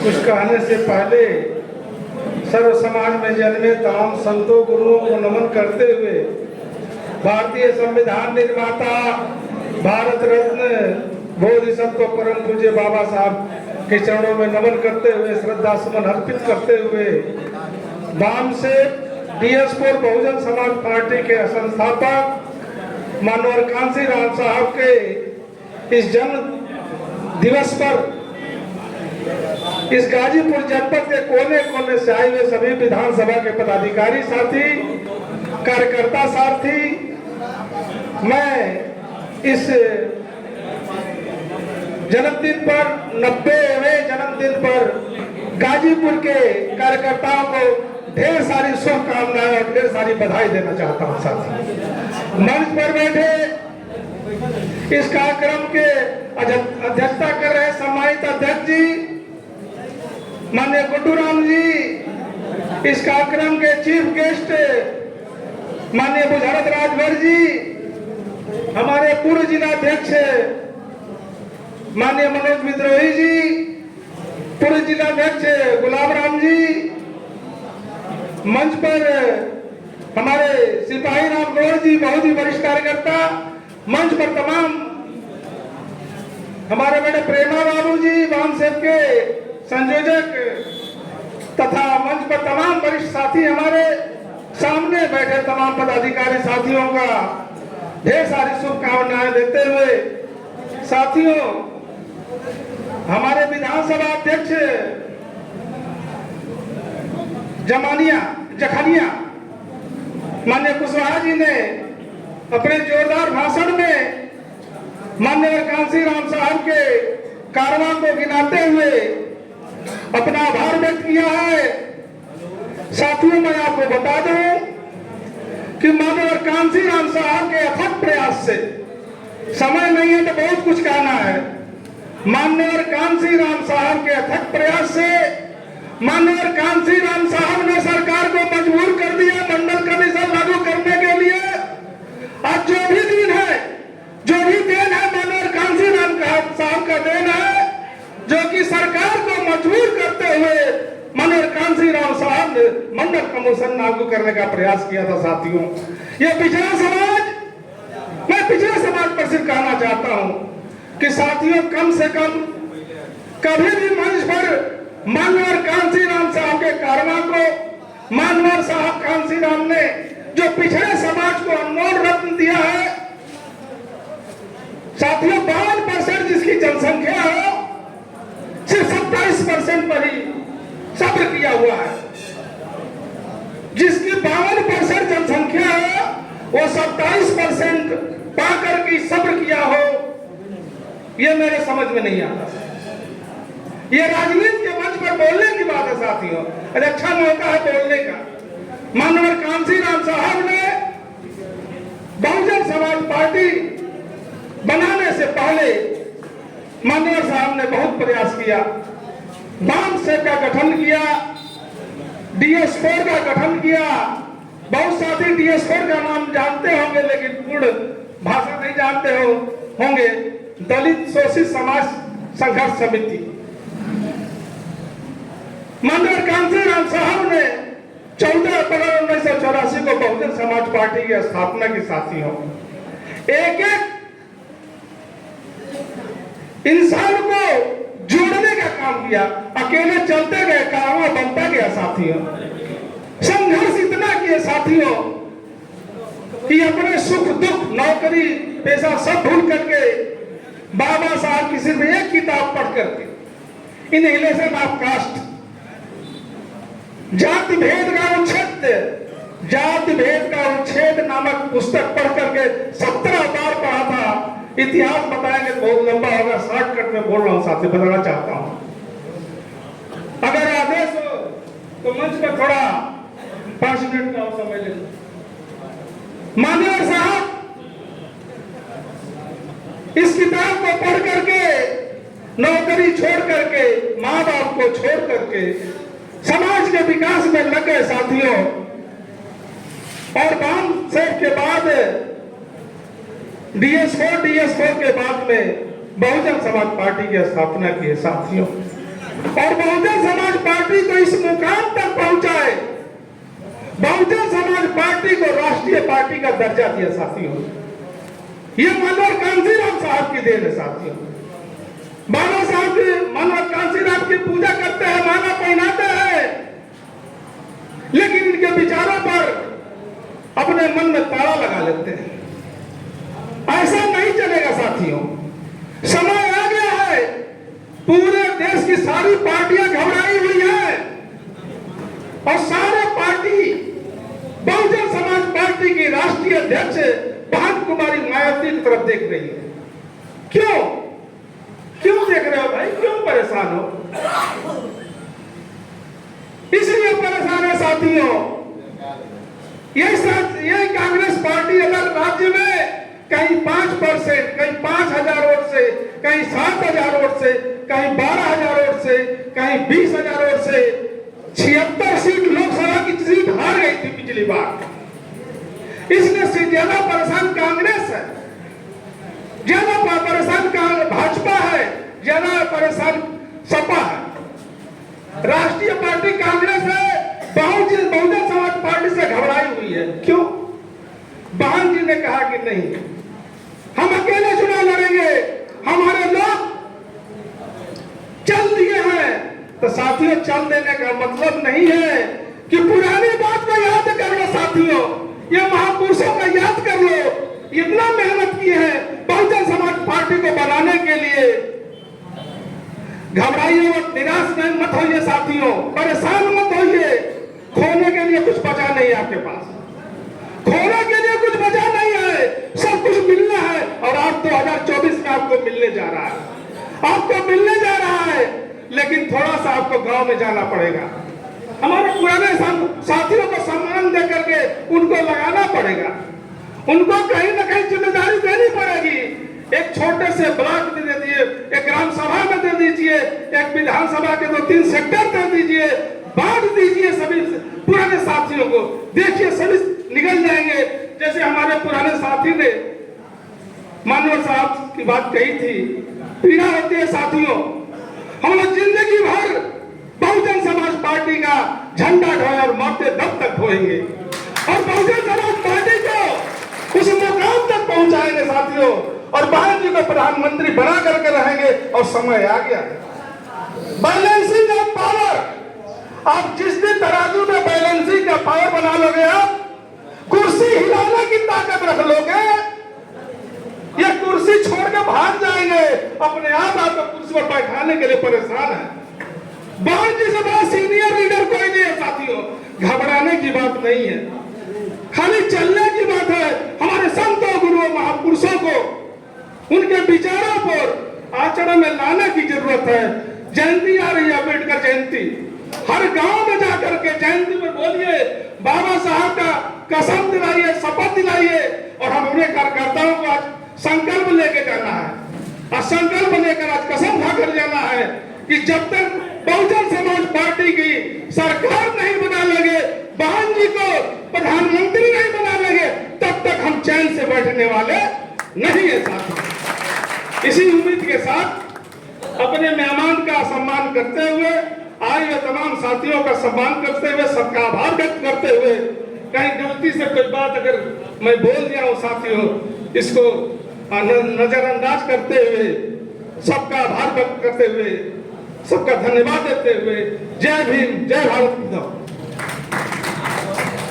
कुछ कहने से पहले सर्व समाज में जन्मे तमाम संतों गुरुओं को नमन करते हुए भारतीय संविधान निर्माता भारत रत्न बोधिसत्व परम पूज्य बाबा साहब के चरणों में नमन करते हुए श्रद्धा सुमन अर्पित करते हुए वाम से DS4 बहुजन समाज पार्टी के संस्थापक मानवर कांसी राम साहब के इस जन्म दिवस पर इस गाजीपुर जनपद के कोने कोने से आए हुए सभी विधानसभा के पदाधिकारी साथी कार्यकर्ता साथी, मैं इस जन्मदिन पर 90वें जन्मदिन पर गाजीपुर के कार्यकर्ताओं को ढेर सारी शुभकामनाएं और ढेर सारी बधाई देना चाहता हूं। साथी मंच पर बैठे इस कार्यक्रम के अध्यक्षता कर रहे सम्मानित अध्यक्ष जी माननीय गुड्डू राम जी, इस कार्यक्रम के चीफ गेस्ट माननीय बुझारत राजभर जी, हमारे पूर्व जिला अध्यक्ष माननीय मनोज विद्रोही जी, पूर्व जिला अध्यक्ष गुलाब राम जी, मंच पर हमारे सिपाही राम गौड़ जी बहुत ही वरिष्ठ कार्यकर्ता, मंच पर तमाम हमारे बेटे प्रेमा बाबू जी वाम सेव के संयोजक तथा मंच पर तमाम वरिष्ठ साथी, हमारे सामने बैठे तमाम पदाधिकारी साथियों का ढेर सारी शुभकामनाएं देते हुए साथियों, हमारे विधानसभा अध्यक्ष जखनिया माननीय कुशवाहा जी ने अपने जोरदार भाषण में माननीय कांसी राम साहब के कारवां को गिनाते हुए अपना आभार व्यक्त किया है। साथियों, मैं आपको बता दूं कि माननीय कांसी राम साहब के अथक प्रयास से, समय नहीं है तो बहुत कुछ कहना है, माननीय कांसी राम साहब के अथक प्रयास से माननीय कांसी राम साहब ने सरकार को मजबूर कर दिया मंडल कमीशन लागू करने के लिए। आज जो भी दिन है, जो भी देन है, माननीय कांसी राम साहब का देन है, जो कि सरकार को मजबूर करते हुए माननीय कांसी राम साहब ने मंडल कमीशन लागू करने का प्रयास किया था। साथियों, ये पिछड़ा समाज, मैं पिछड़े समाज पर सिर्फ कहना चाहता हूं कि साथियों, कम से कम कभी भी मंच पर माननीय कांसी राम साहब के कारवां को माननीय साहब कांसी राम ने जो पिछड़े समाज को अनमोल रत्न दिया है, साथियों 52% जिसकी जनसंख्या हो, सिर्फ 27% पर ही सब्र किया हुआ है। जिसकी 52% जनसंख्या हो, वो 27% पाकर की सब्र किया हो, ये मेरे समझ में नहीं आता। ये राजनीति के मंच पर बोलने की बात है साथियों, अच्छा मौका है बोलने का। माननीय कांसी राम साहब ने बहुजन समाज पार्टी बनाने से पहले माननीय साहब ने बहुत प्रयास किया, वाम से का गठन किया, DS4 का गठन किया। बहुत साथी DS4 का नाम जानते होंगे लेकिन पूर्ण भाषा नहीं जानते होंगे। दलित शोषित समाज संघर्ष समिति, माननीय कांसी राम साहब ने 14 अप्रैल 1984 को बहुजन समाज पार्टी की स्थापना की। साथियों, एक एक इंसान को जोड़ने का काम किया, अकेले चलते गए, कारवां बनता गया। साथियों, संघर्ष इतना किया साथियों कि अपने सुख दुख नौकरी पेशा सब भूल करके बाबा साहब की सिर्फ एक किताब पढ़ करके इनहिलेशन ऑफ कास्ट, जाति भेद का उच्छेद नामक पुस्तक पढ़ करके 17 बार पढ़ा था। इतिहास बताएंगे बहुत लंबा होगा, शॉर्टकट में बोल रहा हूं साथी, बताना चाहता हूं। अगर आदेश हो तो मंच पर थोड़ा 5 मिनट का समय ले। माननीय साहब इस किताब को पढ़ करके, नौकरी छोड़ करके, माँ बाप को छोड़ करके समाज के विकास में लगे साथियों। और वाम सेव के बाद DS4 के बाद में बहुजन समाज पार्टी की स्थापना की है। साथियों, और बहुजन समाज पार्टी को इस मुकाम तक पहुंचाए, बहुजन समाज पार्टी को राष्ट्रीय पार्टी का दर्जा दिया साथियों। ये मनोहर कांशीराम साहब की देन है साथियों। बाबा साहब मनोहर कांशीराम की पूजा करते हैं, माला पहनाते हैं, लेकिन इनके विचारों पर अपने मन में ताला लगा लेते हैं। ऐसा नहीं चलेगा साथियों। समय आ गया है, पूरे देश की सारी पार्टियां घबराई हुई है और सारे पार्टी बहुजन समाज पार्टी की राष्ट्रीय अध्यक्ष बहन कुमारी मायावती की तरफ देख रही है। क्यों क्यों देख रहे हो भाई, क्यों परेशान हो? इसलिए परेशान है साथियों, ये कांग्रेस पार्टी अगर राज्य में कहीं 5%, कहीं 5,000 वोट से, कहीं 7,000 वोट से, कहीं 12,000 वोट से, कहीं 20,000 वोट से 76 सीट लोकसभा की सीट हार गई थी पिछली बार। इसलिए से ज्यादा परेशान कांग्रेस है, ज्यादा परेशान भाजपा है, ज्यादा परेशान सपा है। राष्ट्रीय पार्टी कांग्रेस है, बहुजन समाज पार्टी से घबराई हुई है। क्यों? बहन जी ने कहा कि नहीं, हम अकेले चुनाव लड़ेंगे, हमारे लोग चल दिए हैं। तो साथियों, चल देने का मतलब नहीं है कि पुरानी बात को याद कर लो साथियों, ये महापुरुषों का याद कर लो, इतना मेहनत की है बहुजन समाज पार्टी को बनाने के लिए। घबराइए मत, निराश नहीं मत होइए साथियों, परेशान मत होइए। खोने के लिए कुछ बचा नहीं आपके पास, खोने के लिए कुछ बचा नहीं है, सब कुछ मिलना है। और आप 2024 में आपको मिलने जा रहा है, आपको मिलने जा रहा है, लेकिन थोड़ा सा आपको गांव में जाना पड़ेगा। हमारे पुराने साथियों को सम्मान दे करके उनको लगाना पड़ेगा, उनको कहीं ना कहीं जिम्मेदारी देनी पड़ेगी। एक छोटे से ब्लॉक दे दीजिए, एक ग्राम सभा में दे दीजिए, एक विधानसभा के 2-3 सेक्टर दे दीजिए, बांट दीजिए सभी पुराने साथियों को। देखिए सभी निकल जाएंगे। जैसे हमारे पुराने साथी ने मानव साहब की बात कही थी, पीड़ा होती है साथियों। हम लोग जिंदगी भर बहुजन समाज पार्टी का झंडा ढोए और मरते दम तक ढोएंगे और बहुजन समाज पार्टी को उस मुकाम तक पहुंचाएंगे साथियों, और बहन जी को प्रधानमंत्री बना करके रहेंगे। और समय आ गया बैलेंसिंग ऑफ पावर। आप जिस दिन तराजू में बैलेंसिंग का पावर बना लोगे, आप कुर्सी हिलाने की ताकत रख लोगे, ये कुर्सी छोड़ के भाग जाएंगे, अपने आप आपको कुर्सी पर बैठाने के लिए परेशान है। बहन जी से बड़ा सीनियर लीडर कोई नहीं है साथियों। घबराने की बात नहीं है, खाली चलने की बात है। हमारे संतों, गुरुओं, महापुरुषों को उनके विचारों पर आचरण में लाने की जरूरत है। जयंती आ रही है, अम्बेडकर जयंती, हर गांव में जाकर के जयंती में बोलिए, बाबा साहब का कसम दिलाइए, शपथ दिलाइए। और हम अपने कार्यकर्ताओं को आज संकल्प लेके जाना है, और संकल्प लेकर आज कसम खाकर जाना है कि जब तक बहुजन समाज पार्टी की सरकार नहीं बना लेंगे, बहन जी को प्रधानमंत्री नहीं बना लेंगे, तब तक हम चैन से बैठने वाले नहीं है साथियों। इसी उम्मीद के साथ अपने मेहमान का सम्मान करते हुए, आए हुए तमाम साथियों का सम्मान करते हुए, सबका आभार व्यक्त करते हुए, कहीं गलती से कोई बात अगर मैं बोल दिया हूं साथियों, इसको नजरअंदाज करते हुए, सबका आभार व्यक्त करते हुए, सबका धन्यवाद देते हुए, जय भीम, जय भारत।